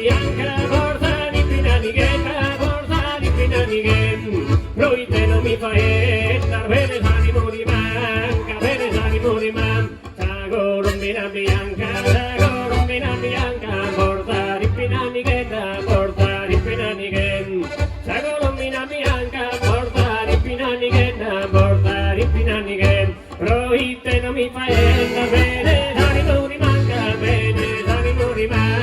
bianca, forza di pinanighetta, forza di pinanighetta. Noi te non mi fai, bene s'animo di manca, bene s'animo di manca. La colombina bianca, forza di pinanighetta, forza di pinanighetta. La colombina bianca, forza di pinanighetta, forza di pinanighetta. Noi te non mi fai, bene s'animo di manca, bene s'animo di manca.